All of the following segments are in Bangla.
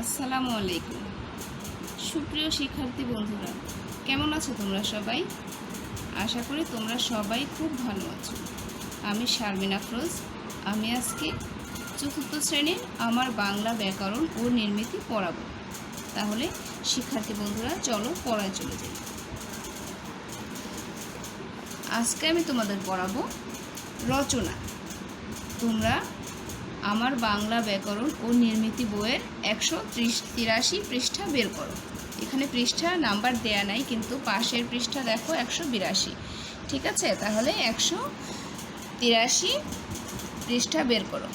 আসসালামু আলাইকুম। সুপ্রিয় শিক্ষার্থী বন্ধুরা, কেমন আছো তোমরা সবাই? আশা করি তোমরা সবাই খুব ভালো আছো। আমি শারমিন আফরোজ। আমি আজকে চতুর্থ শ্রেণীর আমার বাংলা ব্যাকরণ ও নির্মিতি পড়াবো। তাহলে শিক্ষার্থী বন্ধুরা চলো পড়ায় চলে যাই। আজকে আমি তোমাদের পড়াবো রচনা। তোমরা আমার বাংলা ব্যাকরণ ও নির্মিতি বইয়ের 183 পৃষ্ঠা বের করো। এখানে পৃষ্ঠা নাম্বার দেয়া নাই, কিন্তু পাশের পৃষ্ঠা দেখো 182। ঠিক আছে, তাহলে 183 পৃষ্ঠা বের করো।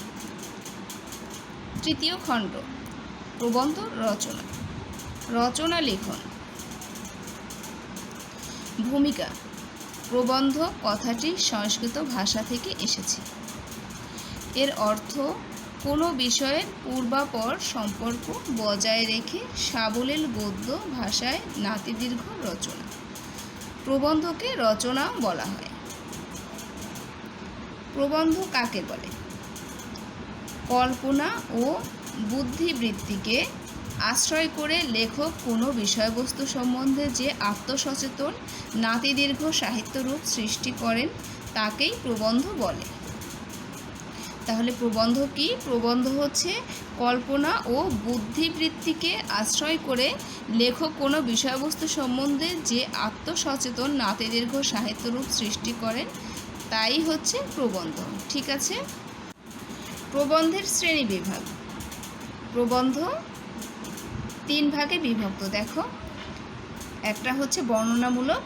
তৃতীয় খণ্ড, প্রবন্ধ রচনা। রচনা লিখন। ভূমিকা। প্রবন্ধ কথাটি সংস্কৃত ভাষা থেকে এসেছে। এর অর্থ কোনো বিষয়ের পূর্বাপর সম্পর্ক বজায় রেখে সাবলীল গদ্য ভাষায় নাতিদীর্ঘ রচনা। প্রবন্ধকে রচনা বলা হয়। প্রবন্ধ কাকে বলে? কল্পনা ও বুদ্ধিবৃত্তিকে আশ্রয় করে লেখক কোনো বিষয়বস্তু সম্বন্ধে যে আত্মসচেতন নাতিদীর্ঘ সাহিত্যরূপ সৃষ্টি করেন তাকেই প্রবন্ধ বলে। তাহলে প্রবন্ধ কি? প্রবন্ধ হচ্ছে কল্পনা ও বুদ্ধিবৃত্তিকে আশ্রয় করে লেখক কোনো বিষয়বস্তু সম্বন্ধে যে আত্মসচেতন নাতিদীর্ঘ সাহিত্যরূপ সৃষ্টি করেন তাই হচ্ছে প্রবন্ধ। ঠিক আছে। প্রবন্ধের শ্রেণী বিভাগ। প্রবন্ধ 3 ভাগে বিভক্ত। দেখো, একটা হচ্ছে বর্ণনামূলক,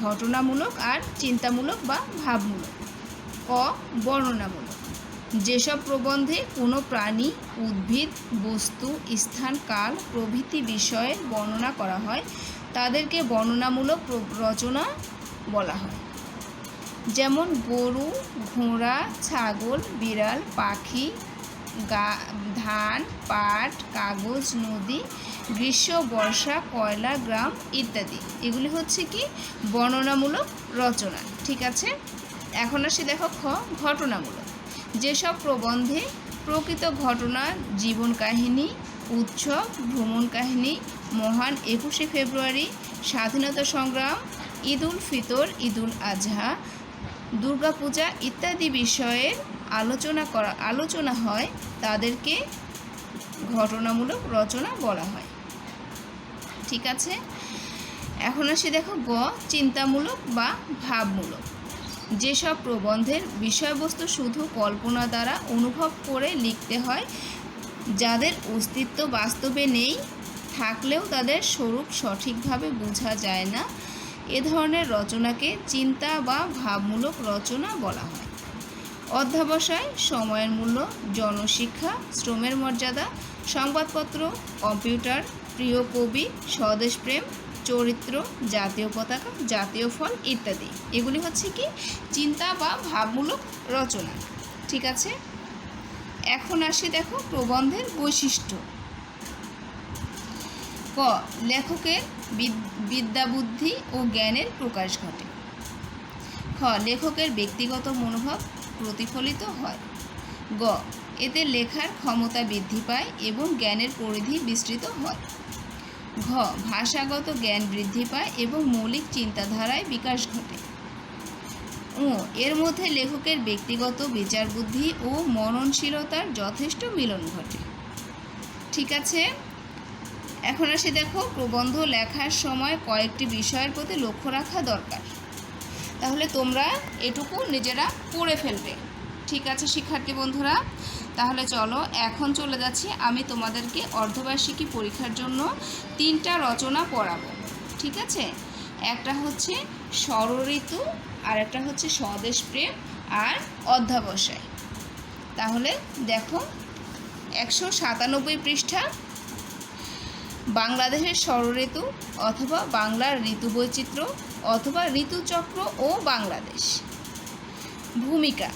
ঘটনামূলক আর চিন্তামূলক বা ভাবমূলক। ক, বর্ণনামূলক। যেসব প্রবন্ধে কোনো প্রাণী, উদ্ভিদ, বস্তু, স্থান, কাল প্রভৃতি বিষয়ে বর্ণনা করা হয় তাদেরকে বর্ণনামূলক রচনা বলা হয়। যেমন গরু, ঘোড়া, ছাগল, বিড়াল, পাখি, ধান, পাট, কাগজ, নদী, গ্রীষ্ম, বর্ষা, কয়লা, গ্রাম ইত্যাদি। এগুলি হচ্ছে কি বর্ণনামূলক রচনা। ঠিক আছে। এখন আসি দেখো খ, ঘটনামূলক। যেসব প্রবন্ধে প্রকৃত ঘটনা, জীবন কাহিনী, উৎসব, ভ্রমণ কাহিনী, মহান 21শে ফেব্রুয়ারি, স্বাধীনতা সংগ্রাম, ঈদ উল ফিতর, ঈদ উল আজহা, দুর্গাপূজা ইত্যাদি বিষয়ের আলোচনা হয় তাদেরকে ঘটনামূলক রচনা বলা হয়। ঠিক আছে। এখন আসি দেখো গ, চিন্তামূলক বা ভাবমূলক। যেসব প্রবন্ধের বিষয়বস্তু শুধু কল্পনা দ্বারা অনুভব করে লিখতে হয়, যাদের অস্তিত্ব বাস্তবে নেই, থাকলেও তাদের স্বরূপ সঠিকভাবে বোঝা যায় না, এ ধরনের রচনাকে চিন্তা বা ভাবমূলক রচনা বলা হয়। অধ্যবসায়, সময়ের মূল্য, জনশিক্ষা, শ্রমের মর্যাদা, সংবাদপত্র, কম্পিউটার, প্রিয় কবি, স্বদেশপ্রেম, চরিত্র, জাতীয় পতাকা, জাতীয় ফল ইত্যাদি। এগুলি হচ্ছে কি চিন্তা বা ভাবমূলক রচনা। ঠিক আছে। এখন আসি দেখো প্রবন্ধের বৈশিষ্ট্য। ক, লেখকের বিদ্যাবুদ্ধি ও জ্ঞানের প্রকাশ ঘটে। খ, লেখকের ব্যক্তিগত মনোভাব প্রতিফলিত হয়। গ, এতে লেখার ক্ষমতা বৃদ্ধি পায় এবং জ্ঞানের পরিধি বিস্তৃত হয়। ঘ, ভাষাগত জ্ঞান বৃদ্ধি পায় এবং মৌলিক চিন্তাধারায় বিকাশ ঘটে। ও, এর মধ্যে লেখকের ব্যক্তিগত বিচার বুদ্ধি ও মননশীলতার যথেষ্ট মিলন ঘটে। ঠিক আছে। এখন আসি দেখো প্রবন্ধ লেখার সময় কয়েকটি বিষয়ের প্রতি লক্ষ্য রাখা দরকার। তাহলে তোমরা এটুকু নিজেরা পড়ে ফেলবে। ঠিক আছে শিক্ষার্থী বন্ধুরা, তাহলে চলো এখন চলে যাচ্ছি আমি তোমাদেরকে অর্ধবার্ষিকী পরীক্ষার জন্য 3টা রচনা পড়াবো। ঠিক আছে। একটা হচ্ছে ষড়ঋতু, আর একটা হচ্ছে স্বদেশপ্রেম, আর অধ্যবসায়। তাহলে দেখো 197 পৃষ্ঠা, বাংলাদেশের ষড়ঋতু অথবা বাংলার ঋতু বৈচিত্র্য অথবা ঋতুচক্র ও বাংলাদেশ। ভূমিকা।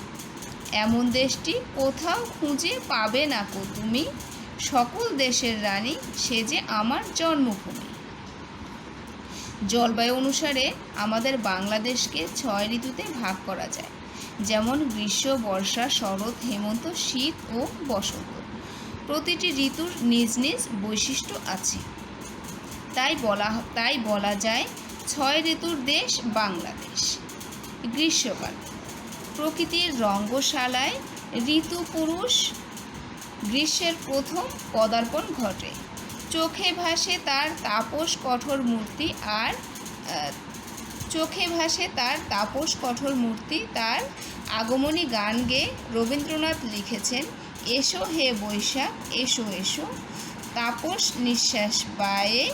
এমন দেশটি কোথাও খুঁজে পাবে না কো তুমি, সকল দেশের রানী সে যে আমার জন্মভূমি। জলবায়ু অনুসারে আমাদের বাংলাদেশকে 6 ঋতুতে ভাগ করা যায়, যেমন গ্রীষ্ম, বর্ষা, শরৎ, হেমন্ত, শীত ও বসন্ত। প্রতিটি ঋতুর নিজ নিজ বৈশিষ্ট্য আছে। তাই বলা যায় 6 ঋতুর দেশ বাংলাদেশ। গ্রীষ্মকাল, প্রকৃতির রঙ্গশালায় ঋতুপুরুষ গ্রীষ্মের প্রথম পদার্পণ ঘটে। চোখে ভাসে তার তাপস কঠোর মূর্তি। তার আগমনী গান গেয়ে রবীন্দ্রনাথ লিখেছেন, এসো হে বৈশাখ এসো এসো, তাপস নিঃশ্বাস বায়ে,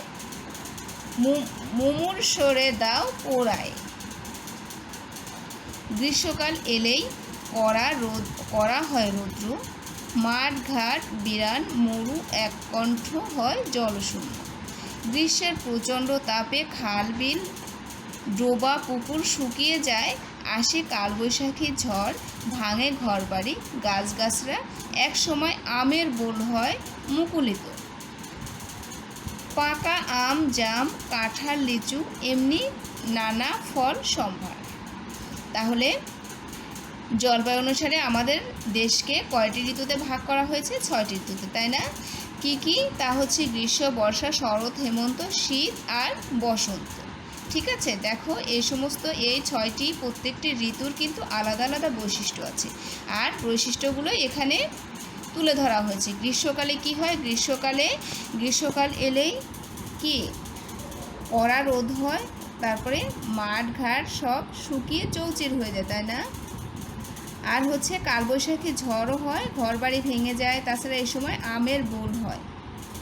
মুমুর সরে দাও পোড়ায়। গ্রীষ্মকাল এলেই করা হয় রৌদ্র, মাঠ ঘাট বিরান, মরু এককণ্ঠ হয় জলশূন্য। গ্রীষ্মের প্রচণ্ড তাপে খাল বিল ডোবা পুকুর শুকিয়ে যায়, আসে কালবৈশাখী ঝড়, ভাঙে ঘরবাড়ি গাছগাছরা, এক সময় আমের বোল হয় মুকুলিত। পাকা আম জাম কাঁঠাল লিচু এমনি নানা ফল সম্ভার। তাহলে জলবায়ু অনুসারে আমাদের দেশকে কয়টি ঋতুতে ভাগ করা হয়েছে? 6টি ঋতুতে, তাই না? কি কি? তা হচ্ছে গ্রীষ্ম, বর্ষা, শরৎ, হেমন্ত, শীত আর বসন্ত। ঠিক আছে, দেখো এই 6টি প্রত্যেকটি ঋতুর কিন্তু আলাদা আলাদা বৈশিষ্ট্য আছে, আর বৈশিষ্ট্যগুলো এখানে তুলে ধরা হয়েছে। গ্রীষ্মকালে কি হয়? গ্রীষ্মকাল এলেই কি কড়া রোদ হয়, তারপরে মাঠ ঘাট সব শুকিয়ে চৌচির হয়ে যায়, তাই না? আর হচ্ছে কালবৈশাখী ঝড়ও হয়, ঘরবাড়ি ভেঙে যায়। তাছাড়া এই সময় আমের বোল হয়।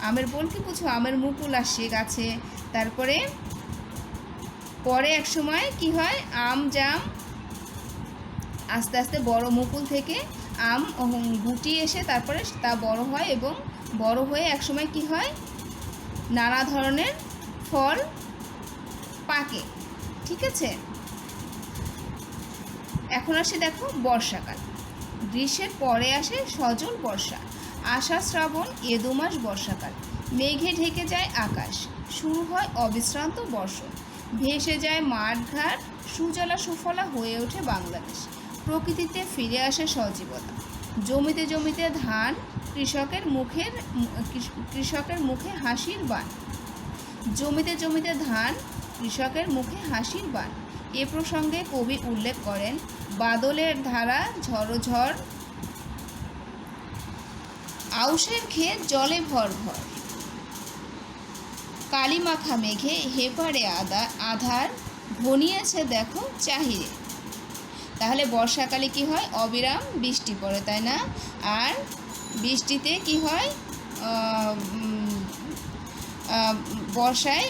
আমের বোল কি বুঝো? আমের মুকুল আসে গাছে। তারপরে পরে এক সময় কি হয়, আম জাম আস্তে আস্তে বড় মুকুল থেকে আম গুটি এসে তারপরে তা বড় হয়, এবং বড় হয়ে এক সময় কি হয়, নানা ধরনের ফল পাকে। ঠিক আছে, এখন আসে দেখো বর্ষাকাল। গ্রীষ্মের পরে আসে সজল বর্ষা, আষাঢ় শ্রাবণ এ 2 মাস বর্ষাকাল। মেঘে ঢেকে যায় আকাশ, শুরু হয় অবিশ্রান্ত বর্ষণ, ভেসে যায় মাঠ ঘাট, সুজলা সুফলা হয়ে ওঠে বাংলাদেশ। প্রকৃতিতে ফিরে আসে সজীবতা, জমিতে জমিতে ধান, কৃষকের মুখে হাসির বাণ। জমিতে জমিতে ধান, কৃষকের মুখে হাসির বাণ। এ প্রসঙ্গে কবি উল্লেখ করেন, বাদলের ধারা ঝড় আউশের ক্ষেত জলে ভর ভর, কালিমাখা মেঘে হেপারে আধার, ঘনিয়েছে দেখো চাহিরে। তাহলে বর্ষাকালে কি হয়? অবিরাম বৃষ্টি পড়ে, তাই না? আর বৃষ্টিতে কি হয়, বর্ষায়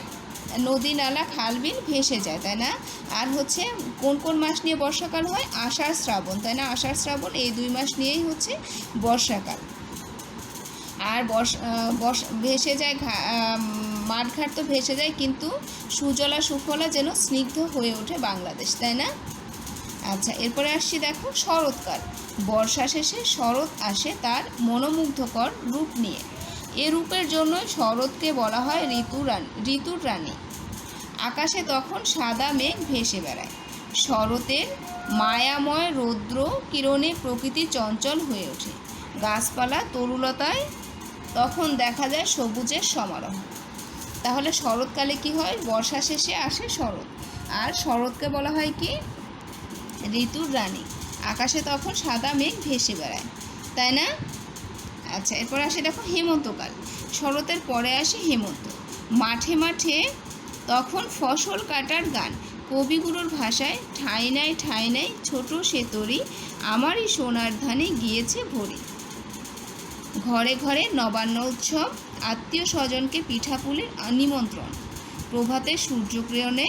নদী নালা খাল বিল ভেসে যায়, তাই না? আর হচ্ছে কোন কোন মাস নিয়ে বর্ষাকাল হয়? আষাঢ় শ্রাবণ, তাই না? আষাঢ় শ্রাবণ এই 2 মাস নিয়েই হচ্ছে বর্ষাকাল। আর ভেসে যায় মাঠঘাট তো ভেসে যায়, কিন্তু সুজলা সুফলা যেন স্নিগ্ধ হয়ে ওঠে বাংলাদেশ, তাই না? আচ্ছা, এরপরে আসছি দেখো শরৎকাল। বর্ষা শেষে শরৎ আসে তার মনোমুগ্ধকর রূপ নিয়ে। এ রূপের জন্যই শরৎকে বলা হয় ঋতুর রানী। আকাশে তখন সাদা মেঘ ভেসে বেড়ায়। শরতের মায়াময় রৌদ্র কিরণে প্রকৃতি চঞ্চল হয়ে ওঠে। গাছপালা তরুলতায় তখন দেখা যায় সবুজের সমারোহ। তাহলে শরৎকালে কি হয়? বর্ষা শেষে আসে শরৎ, আর শরৎকে বলা হয় কি? ঋতুর রানী। আকাশে তখন সাদা মেঘ ভেসে বেড়ায়, তাই না? আচ্ছা, এরপর আসে দেখো হেমন্তকাল। শরতের পরে আসে হেমন্ত। মাঠে মাঠে তখন ফসল কাটার গান। কবিগুরুর ভাষায়, ঠাঁই নাই ছোট সে তরি, আমারই সোনার ধানে গিয়েছে ভরি। ঘরে ঘরে নবান্ন উৎসব, আত্মীয় স্বজনকে পিঠাপুলির নিমন্ত্রণ। প্রভাতে সূর্যকিরণে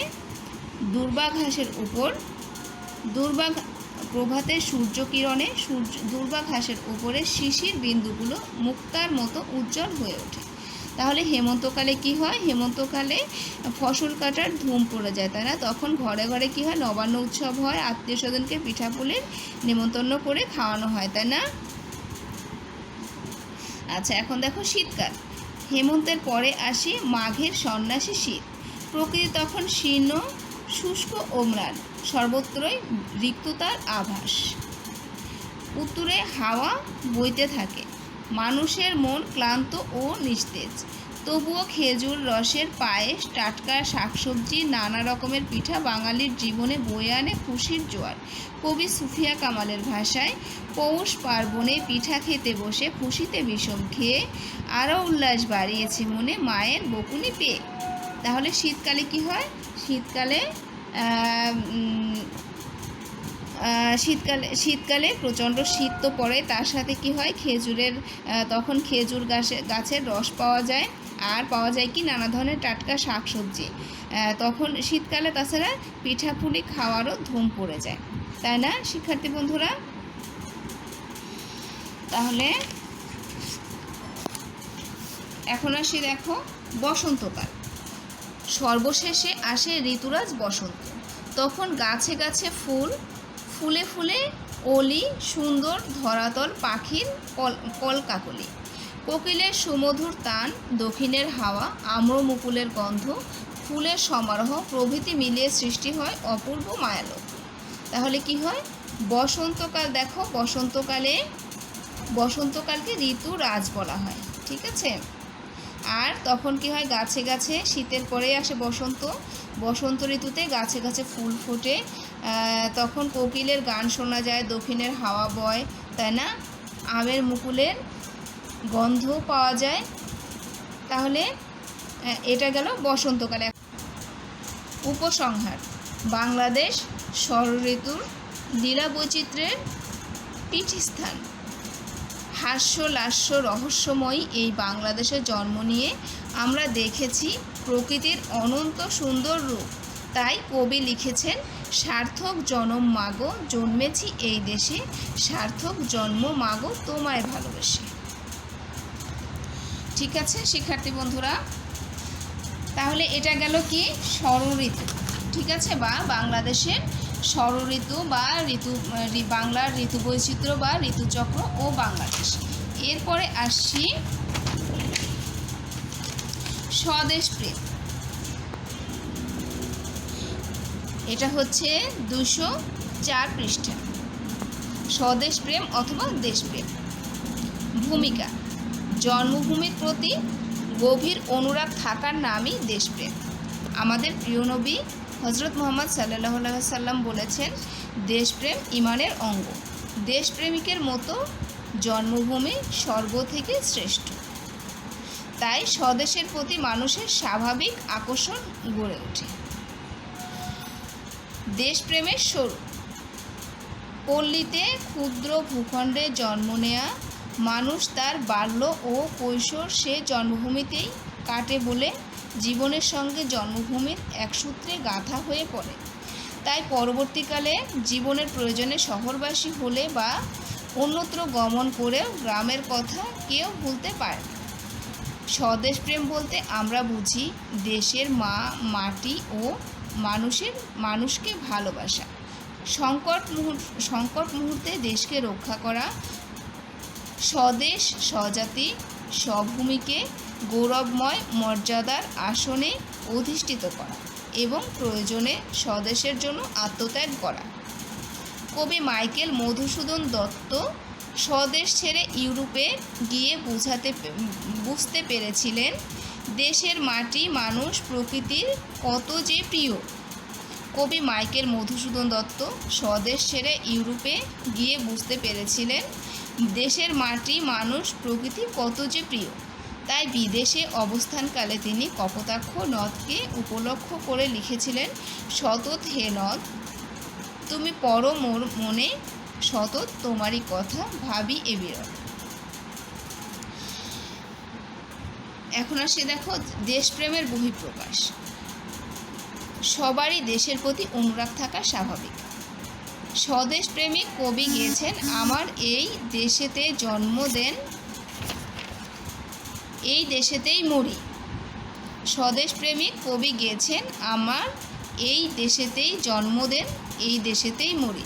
দুর্বা ঘাসের উপরে শিশির বিন্দুগুলো মুক্তার মতো উজ্জ্বল হয়ে ওঠে। তাহলে হেমন্তকালে কি হয়? হেমন্তকালে ফসল কাটার ধুম পড়ে যায়, তাই না? তখন ঘরে ঘরে কি হয়? নবান্ন উৎসব হয়, আত্মীয় স্বজনকে পিঠাপুলির নিমন্ত্রণ করে খাওয়ানো হয়, তাই না? আচ্ছা, এখন দেখো শীতকাল। হেমন্তের পরে আসে মাঘের সন্ন্যাসী শীত। প্রকৃতি তখন শীর্ণ, শুষ্ক ও ম্লান, সর্বত্রই রিক্ততার আভাস। উত্তরে হাওয়া বইতে থাকে, মানুষের মন ক্লান্ত ও নিস্তেজ, তবুও খেজুর রসের পায়েস, টাটকা শাকসবজি, নানা রকমের পিঠা বাঙালির জীবনে বয়ে আনে খুশির জোয়ার। কবি সুফিয়া কামালের ভাষায়, পৌষ পার্বণে পিঠা খেতে বসে খুশিতে বিষম খেয়ে আরও উল্লাস বাড়িয়েছে মনে মায়ের বকুনি পেয়ে। তাহলে শীতকালে কি হয়? শীতকালে শীতকালে প্রচণ্ড শীত তো পড়ে, তার সাথে কি হয়, তখন খেজুর গাছের রস পাওয়া যায়, আর পাওয়া যায় কি নানা ধরনের টাটকা শাকসবজি। তখন শীতকালে তাছাড়া পিঠাপুলি খাওয়ারও ধুম পড়ে যায়, তাই না শিক্ষার্থী বন্ধুরা? তাহলে এখন আসি দেখো বসন্তকাল। সর্বশেষে আসে ঋতুরাজ বসন্ত। তখন গাছে গাছে ফুলে ফুলে অলি, সুন্দর ধরাতল পাখির কলকাকলি, কোকিলের সুমধুর তান, দক্ষিণের হাওয়া, আম্র মুকুলের গন্ধ, ফুলের সমারোহ প্রভৃতি মিলিয়ে সৃষ্টি হয় অপূর্ব মায়ালোক। তাহলে কি হয়? বসন্তকাল, দেখো বসন্তকালকে ঋতুরাজ বলা হয়, ঠিক আছে? আর তখন কি হয়, গাছে গাছে, শীতের পরে আসে বসন্ত ঋতুতে গাছে গাছে ফুল ফোটে, তখন কোকিলের গান শোনা যায়, দক্ষিণের হাওয়া বয়, তাই না? আমের মুকুলের গন্ধ পাওয়া যায়। তাহলে এটা গেল বসন্তকালে। উপসংহার: বাংলাদেশ ষড়ঋতুর লীলা বৈচিত্র্যের পীঠস্থান। হাস্য রহস্যময়ী এই বাংলাদেশের জন্ম নিয়ে আমরা দেখেছি প্রকৃতির অনন্ত সুন্দর রূপ। তাই কবি লিখেছেন, সার্থক জনম মাগো জন্মেছি এই দেশে, সার্থক জন্ম মাগো তোমায় ভালোবেসে। ঠিক আছে শিক্ষার্থী বন্ধুরা? তাহলে এটা গেল কি ষড়ঋতু, ঠিক আছে, বা বাংলাদেশের ষড়ঋতু বা বাংলার ঋতু বৈচিত্র্য বা ঋতুচক্র ও বাংলাদেশ। এরপরে আসছি স্বদেশ প্রেম। এটা হচ্ছে 204 পৃষ্ঠা। স্বদেশ প্রেম অথবা দেশপ্রেম। ভূমিকা: জন্মভূমির প্রতি গভীর অনুরাগ থাকার নামই দেশপ্রেম। আমাদের প্রিয় নবী হজরত মুহাম্মদ সাল্লাল্লাহু আলাইহি ওয়াসাল্লাম বলেছেন, দেশপ্রেম ঈমানের অঙ্গ। দেশপ্রেমিকের মতো জন্মভূমি সর্ব থেকে শ্রেষ্ঠ। তাই স্বদেশের প্রতি মানুষের স্বাভাবিক আকর্ষণ গড়ে ওঠে। দেশপ্রেমের স্বরূপ: পল্লীতে ক্ষুদ্র ভূখণ্ডে জন্ম নেয়া মানুষ তার বাল্য ও কৈশোর সে জন্মভূমিতেই কাটে বলে জীবনের সঙ্গে জন্মভূমির এক সূত্রে গাঁথা হয়ে পড়ে। তাই পরবর্তীকালে জীবনের প্রয়োজনে শহরবাসী হলে বা অন্যত্র গমন করেও গ্রামের কথা কেউ ভুলতে পারে না। স্বদেশপ্রেম বলতে আমরা বুঝি দেশের মাটি ও মানুষকে ভালোবাসা, সংকট মুহূর্তে দেশকে রক্ষা করা, স্বদেশ স্বজাতি স্বভূমিকে গৌরবময় মর্যাদার আসনে অধিষ্ঠিত করা এবং প্রয়োজনে স্বদেশের জন্য আত্মত্যাগ করা। কবি মাইকেল মধুসূদন দত্ত স্বদেশ ছেড়ে ইউরোপে গিয়ে বুঝতে পেরেছিলেন দেশের মাটি, মানুষ, প্রকৃতির কত যে প্রিয়। কবি মাইকেল মধুসূদন দত্ত স্বদেশ ছেড়ে ইউরোপে গিয়ে বুঝতে পেরেছিলেন দেশের মাটি, মানুষ, প্রকৃতি কত যে প্রিয়। তাই বিদেশে অবস্থানকালে তিনি কপোতাক্ষ নদকে উপলক্ষ করে লিখেছিলেন, সতত হে নদ তুমি পর মোর মনে, সতত তোমারই কথা ভাবি এ বিরল। এখন আসে দেখো দেশপ্রেমের বহিঃপ্রকাশ। সবারই দেশের প্রতি অনুরাগ থাকা স্বাভাবিক। স্বদেশ প্রেমিক কবি গেয়েছেন, আমার এই দেশেতে জন্ম দেন, এই দেশেতেই মরি। স্বদেশ প্রেমিক কবি গেয়েছেন, আমার এই দেশেতেই জন্ম দেন, এই দেশেতেই মরি।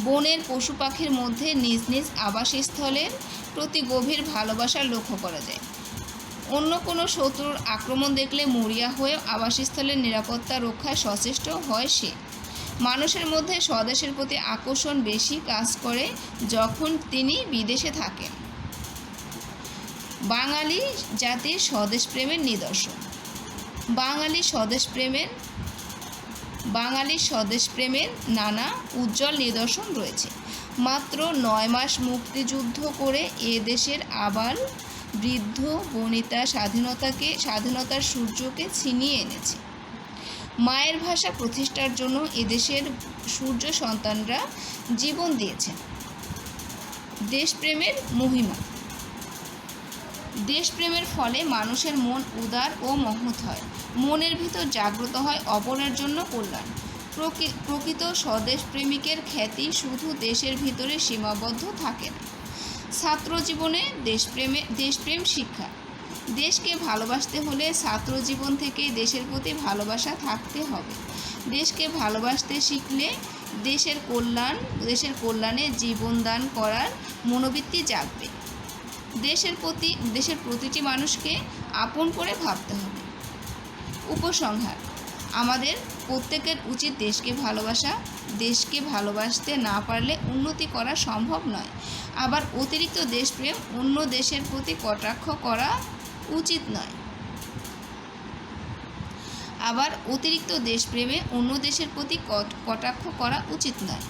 বনের পশু পাখির মধ্যে নিজ নিজ আবাসস্থলের প্রতি গভীর ভালোবাসা লক্ষ্য করা যায়। অন্য কোনো শত্রুর আক্রমণ দেখলে মরিয়া হয়ে আবাসস্থলের নিরাপত্তা রক্ষায় সচেষ্ট হয় সে। মানুষের মধ্যে স্বদেশের প্রতি আকর্ষণ বেশি কাজ করে যখন তিনি বিদেশে থাকেন। বাঙালি জাতির স্বদেশপ্রেমের নিদর্শন। বাঙালির স্বদেশপ্রেমের নানা উজ্জ্বল নিদর্শন রয়েছে। মাত্র 9 মাস মুক্তিযুদ্ধ করে এ দেশের আবাল বৃদ্ধ বনিতা স্বাধীনতার সূর্যকে ছিনিয়ে এনেছে। মায়ের ভাষা প্রতিষ্ঠার জন্য এদেশের সূর্য সন্তানরা জীবন দিয়েছেন। দেশপ্রেমের মহিমা। দেশপ্রেমের ফলে মানুষের মন উদার ও মহৎ হয়, মনের ভিতর জাগ্রত হয় অপরের জন্য কল্যাণ। প্রকৃত স্বদেশপ্রেমিকের খ্যাতি শুধু দেশের ভিতরে সীমাবদ্ধ থাকে না। ছাত্র জীবনে দেশপ্রেম শিক্ষা। দেশকে ভালোবাসতে হলে ছাত্র জীবন থেকে দেশের প্রতি ভালোবাসা থাকতে হবে। দেশকে ভালোবাসতে শিখলে দেশের কল্যাণে জীবনদান করার মনোবৃত্তি জাগবে। দেশের প্রতিটি মানুষকে আপন করে ভাবতে হবে। উপসংহার: আমাদের প্রত্যেকের উচিত দেশকে ভালোবাসা। দেশকে ভালোবাসতে না পারলে উন্নতি করা সম্ভব নয়। আবার অতিরিক্ত দেশপ্রেম অন্য দেশের প্রতি কটাক্ষ করা উচিত নয়।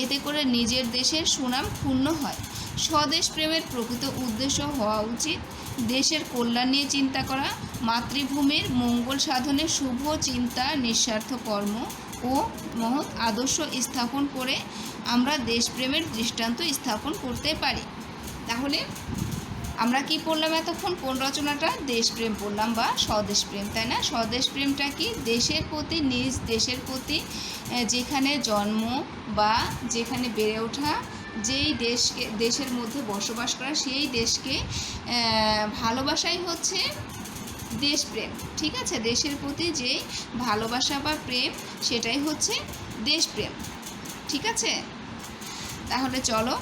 এতে করে নিজের দেশের সুনাম ক্ষুণ্ণ হয়। স্বদেশপ্রেমের প্রকৃত উদ্দেশ্য হওয়া উচিত দেশের কল্যাণ নিয়ে চিন্তা করা, মাতৃভূমির মঙ্গল সাধনে শুভ চিন্তা, নিঃস্বার্থ কর্ম ও মহৎ আদর্শ স্থাপন করে আমরা দেশপ্রেমের দৃষ্টান্ত স্থাপন করতে পারি। তাহলে আমরা কি পড়লাম এতক্ষণ? কোন রচনাটা? দেশপ্রেম পড়লাম বা স্বদেশপ্রেম, তাই না? স্বদেশপ্রেমটা কি? দেশের প্রতি, নিজ দেশের প্রতি, যেখানে জন্ম বা যেখানে বেড়ে ওঠা, যেই দেশের মধ্যে বসবাস করা, সেই দেশকে ভালোবাসাই হচ্ছে দেশপ্রেম। ঠিক আছে? দেশের প্রতি যে ভালোবাসা বা প্রেম, সেটাই হচ্ছে দেশপ্রেম। ঠিক আছে? তাহলে চলো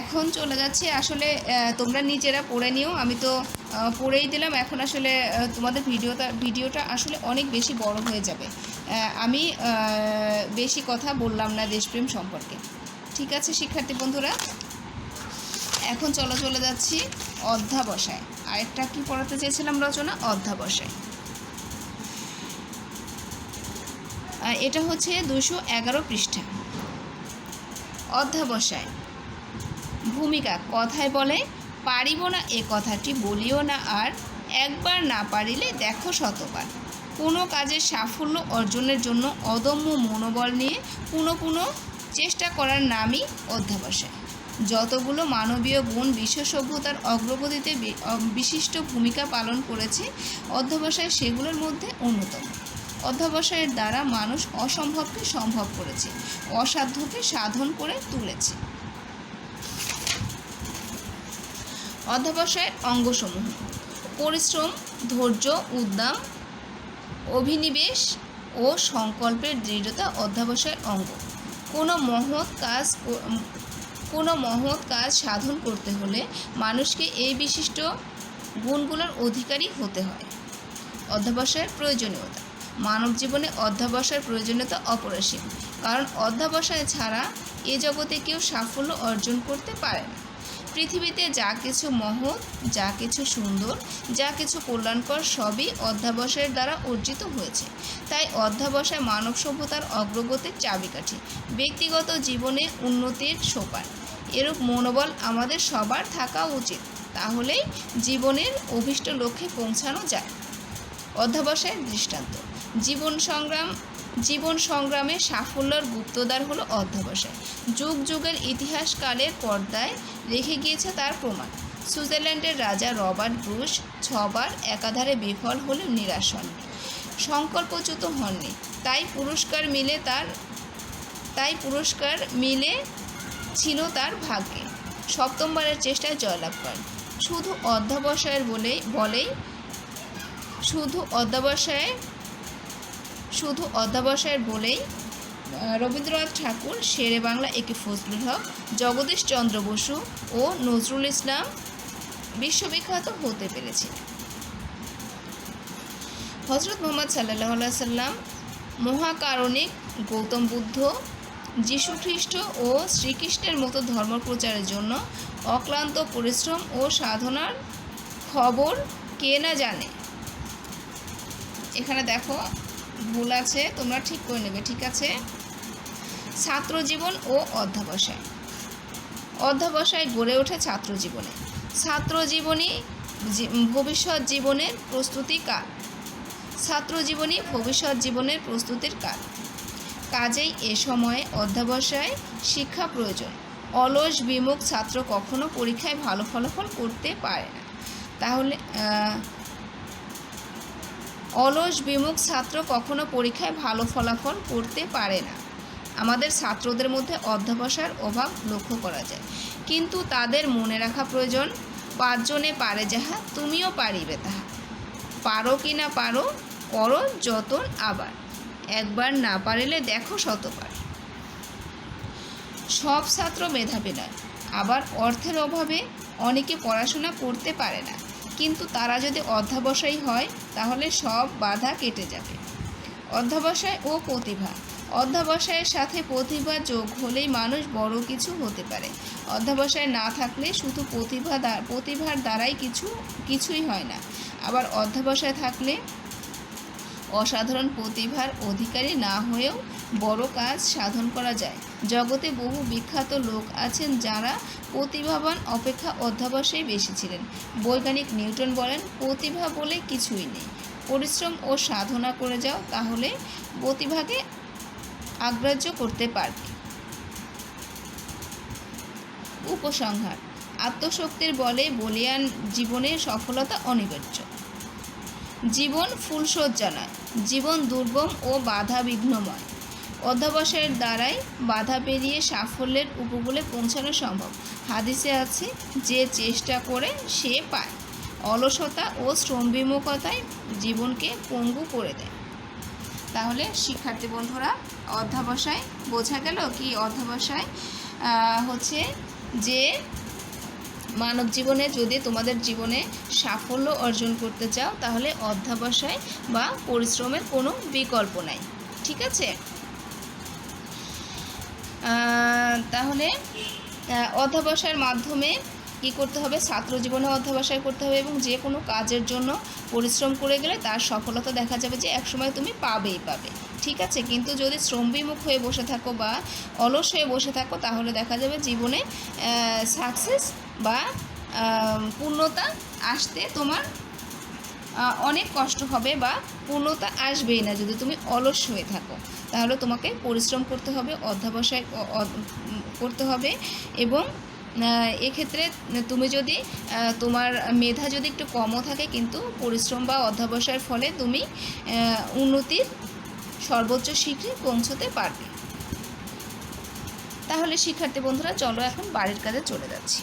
এখন চলে যাচ্ছে। আসলে তোমরা নিজেরা পড়ে নিও, আমি তো পড়েই দিলাম। এখন আসলে তোমাদের ভিডিওটা আসলে অনেক বেশি বড় হয়ে যাবে। আমি বেশি কথা বললাম না দেশপ্রেম সম্পর্কে। ঠিক আছে শিক্ষার্থী বন্ধুরা, এখন চলে যাচ্ছি অধ্যাবসায়। আরেকটা কি পড়াতে চেয়েছিলাম রচনা? অধ্যাবসায়। এটা হচ্ছে 211 পৃষ্ঠা। অধ্যাবসায়। ভূমিকা। কথায় বলে, পারিব না এ কথাটি বলিও না আর, একবার না পারিলে দেখো শতবার। কোনো কাজের সাফল্য অর্জনের জন্য অদম্য মনোবল নিয়ে পুনঃ চেষ্টা করার নামই অধ্যাবসায়। যতগুলো মানবীয় গুণ বিশ্ব সভ্যতার অগ্রগতিতে বিশিষ্ট ভূমিকা পালন করেছে, অধ্যাবসায় সেগুলোর মধ্যে অন্যতম। অধ্যাবসায়ের দ্বারা মানুষ অসম্ভবকে সম্ভব করেছে, অসাধ্যকে সাধন করে তুলেছে। অধ্যাবসায়ের অঙ্গসমূহ: পরিশ্রম, ধৈর্য, উদ্যম, অভিনিবেশ ও সংকল্পের দৃঢ়তা অধ্যাবসায়ের অঙ্গ। কোনো মহৎ কাজ সাধন করতে হলে মানুষকে এই বিশিষ্ট গুণগুলোর অধিকারী হতে হয়। অধ্যাবসায়ের প্রয়োজনীয়তা। মানব জীবনে অধ্যাবসায়ের প্রয়োজনীয়তা অপরিসীম, কারণ অধ্যাবসায় ছাড়া এ জগতে কেউ সাফল্য অর্জন করতে পারে না। পৃথিবীতে যা কিছু মহৎ, যা কিছু সুন্দর, যা কিছু কল্যাণকর, সবই অধ্যাবসায়ের দ্বারা অর্জিত হয়েছে। তাই অধ্যাবসায় মানব সভ্যতার অগ্রগতির চাবিকাঠি, ব্যক্তিগত জীবনে উন্নতির সোপান। এরূপ মনোবল আমাদের সবার থাকা উচিত, তাহলেই জীবনের অভীষ্ট লক্ষ্যে পৌঁছানো যায়। অধ্যাবসায়ের দৃষ্টান্ত। জীবন সংগ্রামে সাফল্যের গুপ্তদ্বার হলো অধ্যাবসায়। যুগ যুগের ইতিহাস কালের পর্দায় রেখে গিয়েছে তার প্রমাণ। সুইজারল্যান্ডের রাজা রবার্ট ব্রুস 6 বার একাধারে বিফল হলেও নিরাশ হননি, সংকল্পচ্যুত হননি। তাই পুরস্কার মিলে ছিল তার ভাগ্যে। 7ম বারের চেষ্টায় জয়লাভ করেন। শুধু অধ্যাবসায়ের বলেই রবীন্দ্রনাথ ঠাকুর, শেরে বাংলা একে ফজলুল হক, জগদীশ চন্দ্র বসু ও নজরুল ইসলাম বিশ্ববিখ্যাত হতে পেরেছিলেন। হজরত মুহাম্মদ সাল্লাল্লাহু আলাইহি সাল্লাম, মহাকারণিক গৌতম বুদ্ধ, যীশুখ্রিস্ট ও শ্রীকৃষ্ণের মতো ধর্ম প্রচারের জন্য অক্লান্ত পরিশ্রম ও সাধনার খবর কে না জানে। এখানে দেখো ভুল আছে, তোমরা ঠিক করে নেবে, ঠিক আছে। ছাত্র জীবন ও অধ্যবসায়। অধ্যবসায় গড়ে ওঠে ছাত্র জীবনে। ছাত্র জীবনী ভবিষ্যৎ জীবনের প্রস্তুতি কাল। ছাত্র জীবনী ভবিষ্যৎ জীবনের প্রস্তুতির কাল। কাজেই এ সময়ে অধ্যবসায় শিক্ষা প্রয়োজন। অলস বিমুখ ছাত্র কখনো পরীক্ষায় ভালো ফলাফল করতে পারে না। তাহলে অলস বিমুখ ছাত্র কখনো পরীক্ষায় ভালো ফলাফল করতে পারে না। আমাদের ছাত্রদের মধ্যে অধ্যবসায়ের অভাব লক্ষ্য করা যায়, কিন্তু তাদের মনে রাখা প্রয়োজন, 5 জনে পারে যাহা তুমিও পারিবে তাহা। পারো কি না পারো, করো যতন আবার, একবার না পারিলে দেখো শতবার। সব ছাত্র মেধাবী নয়, আবার অর্থের অভাবে অনেকে পড়াশোনা করতে পারে না, কিন্তু তারা যদি অধ্যবসায়ী হয় তাহলে সব বাধা কেটে যাবে। অধ্যবসায় ও প্রতিভা। অধ্যবসায়ের সাথে প্রতিভা যোগ হলেই মানুষ বড় কিছু হতে পারে। অধ্যবসায় না থাকলে শুধু প্রতিভার দ্বারাই কিছুই হয় না। আবার অধ্যবসায় থাকলে অসাধারণ প্রতিভার অধিকারী না হয়েও বড় কাজ সাধন করা যায়। জগতে বহু বিখ্যাত লোক আছেন যারা প্রতিভাবান অপেক্ষা অধ্যবসায়ী বেশি ছিলেন। বৈজ্ঞানিক নিউটন বলেন, প্রতিভা বলে কিছুই নেই, পরিশ্রম ও সাধনা করে যাও, তাহলে প্রতিভাকে আগ্রাহ্য করতে পারবে। উপসংহার। আত্মশক্তির বলে বলীয়ান জীবনে সফলতা অনিবার্য। জীবন ফুলশয্যা নয়, জীবন দুর্গম ও বাধা বিঘ্নময়। অধ্যবসায়ের দ্বারাই বাধা পেরিয়ে সাফল্যের উপকূলে পৌঁছানো সম্ভব। হাদিসে আছে, যে চেষ্টা করে সে পায়। অলসতা ও শ্রমবিমুখতায় জীবনকে পঙ্গু করে দেয়। তাহলে শিক্ষার্থী বন্ধুরা, অধ্যবসায় বোঝা গেল কি? অধ্যবসায় হচ্ছে যে মানব জীবনে যদি তোমাদের জীবনে সাফল্য অর্জন করতে চাও তাহলে অধ্যবসায় বা পরিশ্রমের কোনো বিকল্প নাই, ঠিক আছে। তাহলে অধ্যবসায়ের মাধ্যমে কী করতে হবে? ছাত্র জীবনে অধ্যবসায় করতে হবে এবং যে কোনো কাজের জন্য পরিশ্রম করে গেলে তার সফলতা দেখা যাবে যে একসময় তুমি পাবেই পাবে, ঠিক আছে। কিন্তু যদি শ্রমবিমুখ হয়ে বসে থাকো বা অলস হয়ে বসে থাকো তাহলে দেখা যাবে জীবনে সাকসেস বা পূর্ণতা আসতে তোমার অনেক কষ্ট হবে বা পূর্ণতা আসবেই না যদি তুমি অলস হয়ে থাকো। তাহলে তোমাকে পরিশ্রম করতে হবে, অধ্যবসায় করতে হবে এবং এক্ষেত্রে তুমি যদি তোমার মেধা যদি একটু কমও থাকে কিন্তু পরিশ্রম বা অধ্যবসায়ের ফলে তুমি উন্নতির সর্বোচ্চ শিখরে পৌঁছতে পারবে। তাহলে শিক্ষার্থী বন্ধুরা চলো এখন বাড়ির কাজে চলে যাচ্ছি।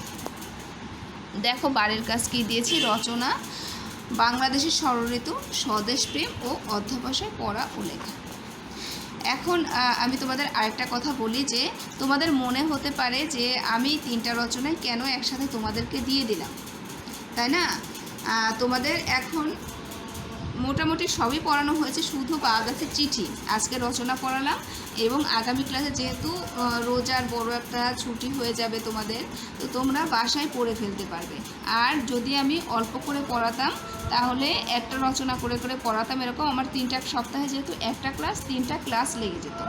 দেখো বাড়ির কাজ কী দিয়েছি। রচনা, বাংলাদেশের ষড়ঋতু, স্বদেশপ্রেম ও অধ্যবসায় পড়া ও লেখা। এখন আমি তোমাদের আরেকটা কথা বলি যে তোমাদের মনে হতে পারে যে আমি 3টা রচনায় কেন একসাথে তোমাদেরকে দিয়ে দিলাম, তাই না? তোমাদের এখন মোটামুটি সবই পড়ানো হয়েছে, শুধু পাওয়া গেছে চিঠি। আজকে রচনা পড়ালাম এবং আগামী ক্লাসে যেহেতু রোজার বড় একটা ছুটি হয়ে যাবে তোমাদের, তো তোমরা বাসায় পড়ে ফেলতে পারবে। আর যদি আমি অল্প করে পড়াতাম তাহলে একটা রচনা করে করে পড়াতাম, এরকম আমার 3টা সপ্তাহে যেহেতু একটা ক্লাস 3টা ক্লাস লেগে যেত,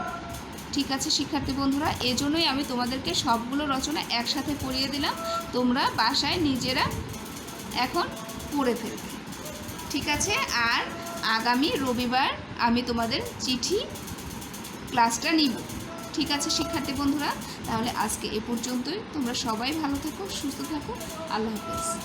ঠিক আছে শিক্ষার্থী বন্ধুরা। এজন্যই আমি তোমাদেরকে সবগুলো রচনা একসাথে পড়িয়ে দিলাম, তোমরা বাসায় নিজেরা এখন পড়ে ফেলবে, ঠিক আছে। আর আগামী রবিবার আমি তোমাদের চিঠি ক্লাসটা নিব, ঠিক আছে শিক্ষার্থী বন্ধুরা। তাহলে আজকে এ পর্যন্তই। তোমরা সবাই ভালো থাকো, সুস্থ থাকো। আল্লাহ হাফেজ।